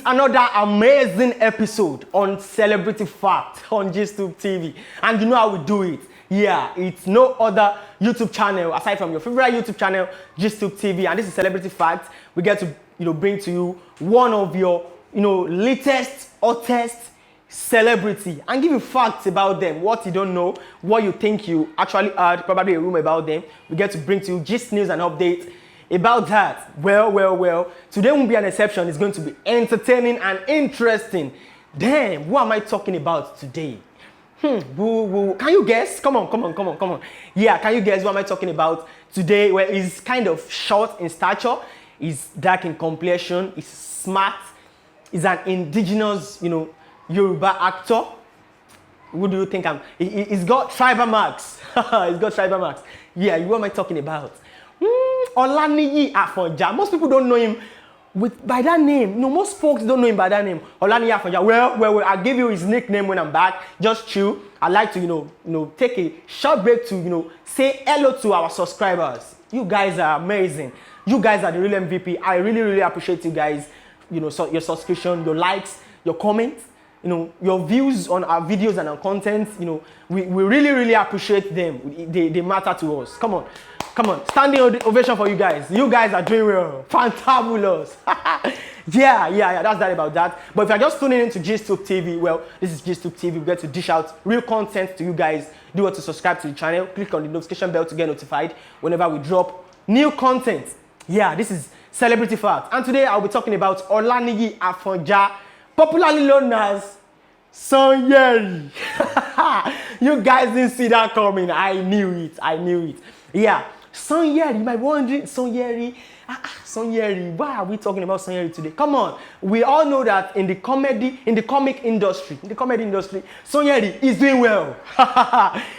another amazing episode on Celebrity Fact on GISTUBE TV. And you know how we do it. Yeah, it's no other YouTube channel aside from your favorite YouTube channel, GISTUBE TV. And this is Celebrity Fact. We get to bring to you one of your latest, hottest celebrity and give you facts about them, what you don't know, what you think you actually heard, probably a rumor about them. We get to bring to you gist news and updates about that. Well, today won't be an exception. It's going to be entertaining and interesting. Damn, who am I talking about today? Can you guess? Come on. Yeah, can you guess who am I talking about today? Well, he's kind of short in stature, he's dark in complexion, he's smart, he's an indigenous, Yoruba actor. Who do you think he's got tribal marks. He's got tribal marks. Yeah, who am I talking about? Sanyeri Afonja. Most people don't know him by that name. No, most folks don't know him by that name. Sanyeri Afonja. Well, I'll give you his nickname when I'm back. Just chill. I'd like to, take a short break to, say hello to our subscribers. You guys are amazing. You guys are the real MVP. I really appreciate you guys. So your subscription, your likes, your comments, your views on our videos and our content. We really appreciate them. They matter to us. Come on. Standing ovation for you guys. You guys are doing well. Fantabulous. Yeah, that's that about that. But if you're just tuning into GISTUBE TV, well, this is GISTUBE TV. We get to dish out real content to you guys. Do want to subscribe to the channel. Click on the notification bell to get notified whenever we drop new content. Yeah, this is Celebrity Fact. And today I'll be talking about Sanyeri Afonja, popularly known as Sanyeri. You guys didn't see that coming. I knew it. Yeah. Sanyeri, you might be wondering, Sanyeri, why are we talking about Sanyeri today? Come on, we all know that in the comic industry, Sanyeri is doing well.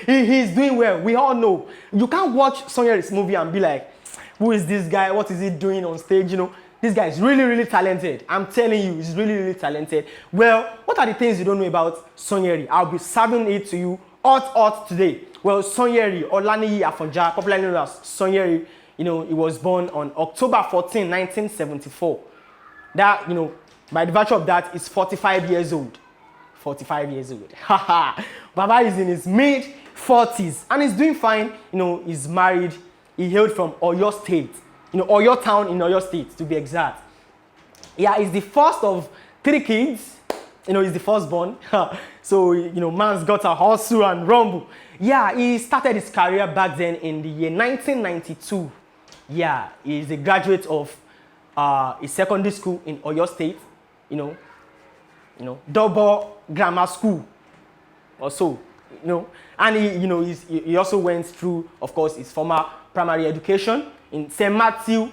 He's doing well. We all know. You can't watch Sanyeri's movie and be like, who is this guy? What is he doing on stage? This guy is really talented. I'm telling you, he's really talented. Well, what are the things you don't know about Sanyeri? I'll be serving it to you hot today. Well, Sanyeri Afonja, popularly known as Sanyeri, he was born on October 14, 1974. That, by the virtue of that, is 45 years old. 45 years old. Baba is in his mid-40s and he's doing fine. He's married. He hailed from Oyo State. Oyo town in Oyo State, to be exact. Yeah, he's the first of 3 kids. He's the firstborn. So, man's got a hustle and rumble. Yeah, he started his career back then in the year 1992. Yeah, he's a graduate of a secondary school in Oyo State. Double grammar school or so. And he also went through, of course, his former primary education in St. Matthew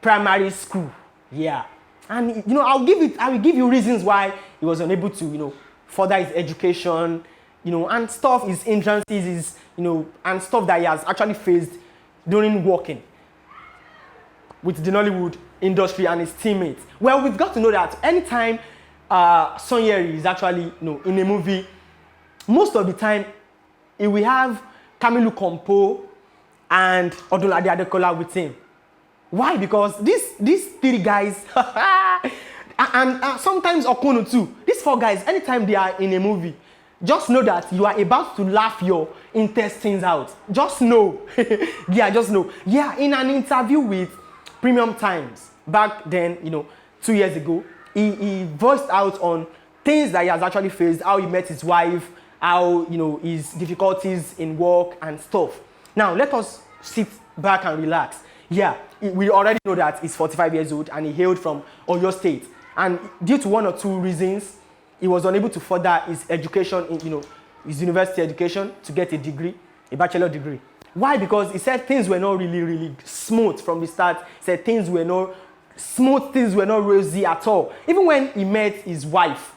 Primary School. Yeah. And I will give you reasons why he was unable to, further his education, and stuff, his hindrances, and stuff that he has actually faced during working with the Nollywood industry and his teammates. Well, we've got to know that anytime Sanyeri is actually, in a movie, most of the time he will have Kamilu Kompo and Odunlade Adekola with him. Why? Because these 3 guys, and sometimes Okono too, these 4 guys, anytime they are in a movie, just know that you are about to laugh your intestines out. Just know. Yeah, just know. Yeah, in an interview with Premium Times, back then, 2 years ago, he voiced out on things that he has actually faced, how he met his wife, how, his difficulties in work and stuff. Now, let us sit back and relax. Yeah, we already know that he's 45 years old and he hailed from Oyo State. And due to 1 or 2 reasons, he was unable to further his education in, his university education to get a degree, a bachelor degree. Why? Because he said things were not really smooth from the start. He said things were not smooth, things were not rosy at all. Even when he met his wife,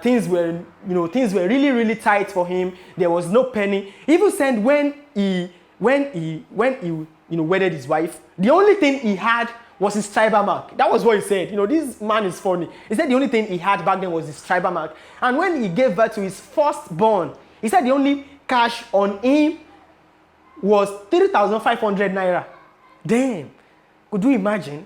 things were really tight for him. There was no penny. He even said when he wedded his wife, the only thing he had was his tribal mark. That was what he said. This man is funny. He said the only thing he had back then was his tribal mark. And when he gave birth to his firstborn, he said the only cash on him was 3,500 naira. Damn. Could you imagine?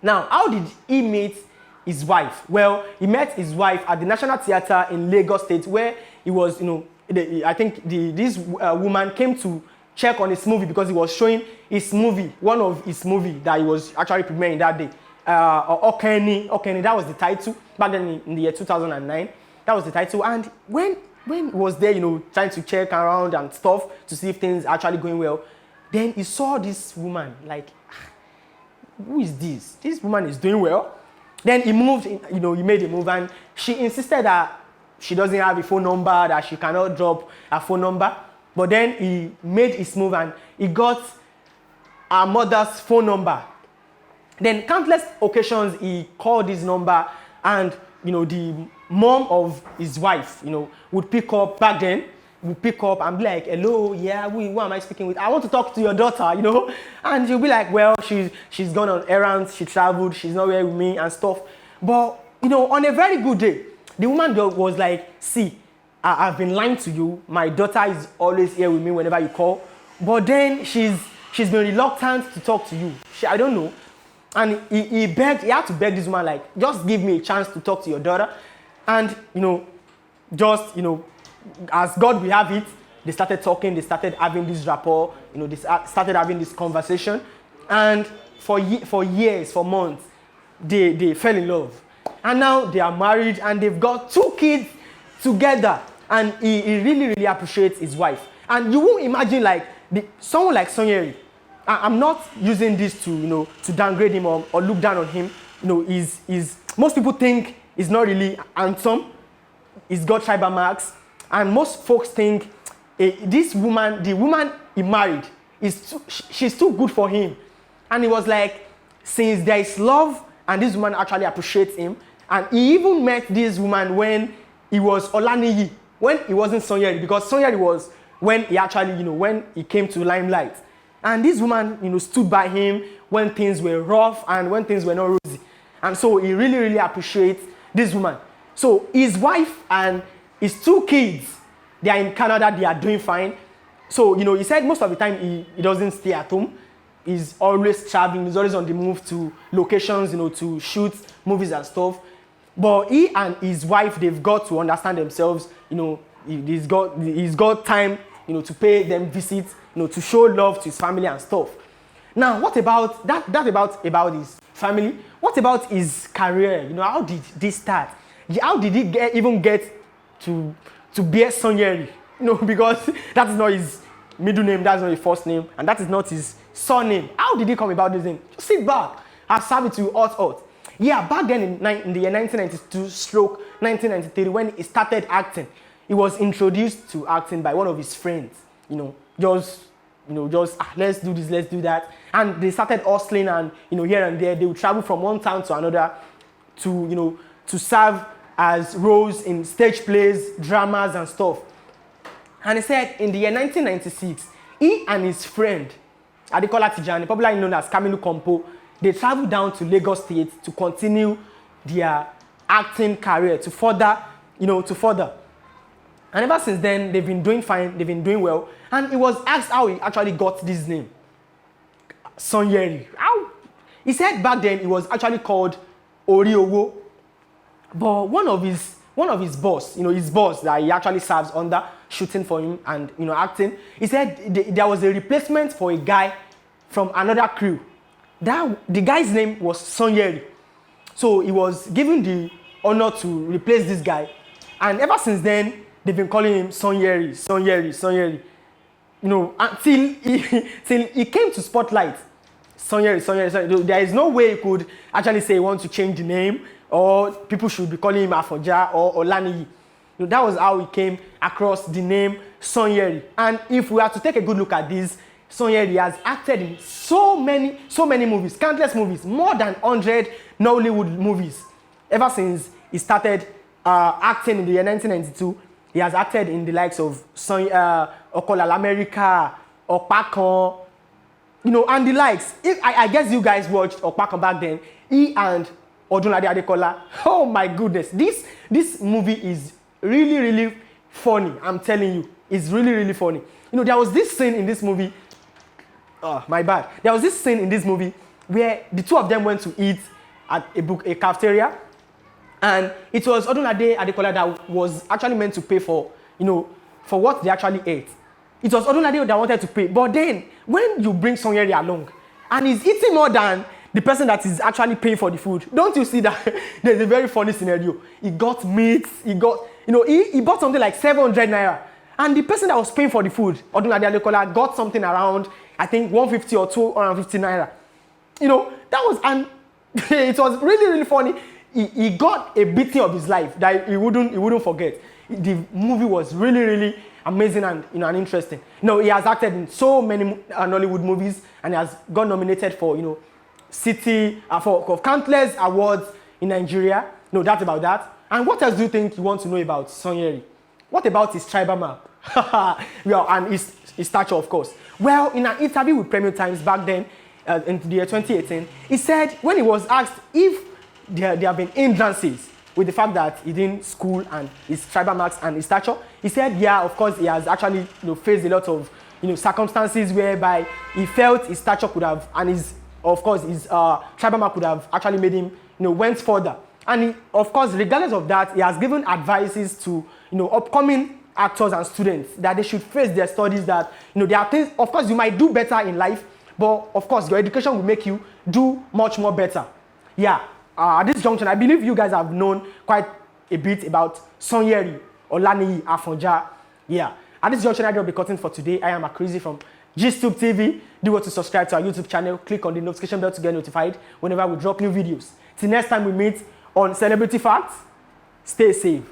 Now, how did he meet his wife. Well, he met his wife at the National Theatre in Lagos State, where he was, I think this woman came to check on his movie because he was showing his movie, one of his movie that he was actually premiering that day. Okeni, that was the title back then in the year 2009. That was the title. And when he was there, trying to check around and stuff to see if things are actually going well, then he saw this woman like, who is this? This woman is doing well. Then he moved, he made a move, and she insisted that she doesn't have a phone number, that she cannot drop a phone number. But then he made his move and he got her mother's phone number. Then countless occasions he called this number, and the mom of his wife, would pick up back then, would pick up and be like, hello, yeah, who am I speaking with? I want to talk to your daughter, And she'll be like, well, she's gone on errands, she traveled, she's not here with me and stuff. But, on a very good day, the woman was like, see, I've been lying to you. My daughter is always here with me whenever you call. But then she's been reluctant to talk to you. I don't know. And he had to beg this woman, like, just give me a chance to talk to your daughter. And, as God will have it, they started talking, they started having this rapport, they started having this conversation. And for years, for months, they fell in love. And now they are married and they've got 2 kids together. And he really, really appreciates his wife. And you won't imagine like someone like Sanyeri. I'm not using this to downgrade him or look down on him. Most people think he's not really handsome. He's got tribal marks. And most folks think the woman he married, she's too good for him. And he was like, since there is love and this woman actually appreciates him, and he even met this woman when he was Olaniyi, when he wasn't Sanyeri, because Sanyeri was when he actually, when he came to limelight. And this woman, stood by him when things were rough and when things were not rosy. And so he really, really appreciates this woman. So his wife and his 2 kids, they are in Canada, they are doing fine. So, he said most of the time he doesn't stay at home. He's always traveling, he's always on the move to locations, to shoot movies and stuff. But he and his wife, they've got to understand themselves, he's got time, to pay them visits, to show love to his family and stuff. Now, what about that? That about his family. What about his career? How did this start? How did he even get to bear Sanyeri? Because that is not his middle name, that's not his first name, and that is not his surname. How did he come about this name? Just sit back. I'll serve it to you hot. Yeah, back then in the year 1992/1993, when he started acting, he was introduced to acting by one of his friends. Let's do this, let's do that. And they started hustling and, here and there. They would travel from one town to another to serve as roles in stage plays, dramas and stuff. And he said in the year 1996, he and his friend, Adekola Tijani, popularly known as Kamilu Kompo, they traveled down to Lagos State to continue their acting career, to further. And ever since then, they've been doing fine, they've been doing well. And he was asked how he actually got this name, Sanyeri. How? He said back then it was actually called Oriowo. But one of his boss, his boss that he actually serves under, shooting for him and acting, he said there was a replacement for a guy from another crew. The guy's name was Sanyeri. So he was given the honor to replace this guy. And ever since then, they've been calling him Sanyeri. Until he came to spotlight. Sanyeri. There is no way he could actually say he wants to change the name, or people should be calling him Afonja or Olaniyi. That was how he came across the name Sanyeri. And if we are to take a good look at this, Sanyeri has acted in so many movies, countless movies, more than 100 Nollywood movies. Ever since he started acting in the year 1992, he has acted in the likes of Okolala America, Opakon, and the likes. I guess you guys watched Opakon back then. He and Odunlade Adekola. Oh my goodness, this movie is really, really funny. I'm telling you, it's really, really funny. There was this scene in this movie. Oh, my bad. There was this scene in this movie where the 2 of them went to eat at a cafeteria, And it was Odunlade Adekola that was actually meant to pay for, for what they actually ate. It was Odunlade that wanted to pay. But then, when you bring Sanyeri along, and he's eating more than the person that is actually paying for the food, don't you see that there's a very funny scenario? He got meat, he bought something like 700 naira. And the person that was paying for the food, Odunlade Adekola, got something around, I think, 150 or 250 naira. That was, and it was really, really funny. He got a beating of his life that he wouldn't forget. The movie was really, really amazing and and interesting. He has acted in so many Nollywood movies, and he has got nominated for for countless awards in Nigeria. No doubt about that. And what else do you think you want to know about Sanyeri? What about his tribal map? Well, and his stature, of course. Well, in an interview with Premium Times back then, in the year 2018, he said when he was asked if there have been hindrances with the fact that he didn't school and his tribal marks and his stature, he said, yeah, of course, he has actually faced a lot of circumstances whereby he felt his stature could have, and his tribal mark could have actually made him went further. And he, of course, regardless of that, he has given advices to upcoming actors and students that they should face their studies, that there are things, of course, you might do better in life, but of course your education will make you do much more better. Yeah. At this junction, I believe you guys have known quite a bit about Sanyeri Afonja. Yeah. At this junction, I will be cutting for today. I am Akrizi from GISTUBE TV. Do want to subscribe to our YouTube channel. Click on the notification bell to get notified whenever we drop new videos. Till next time we meet on Celebrity Facts, stay safe.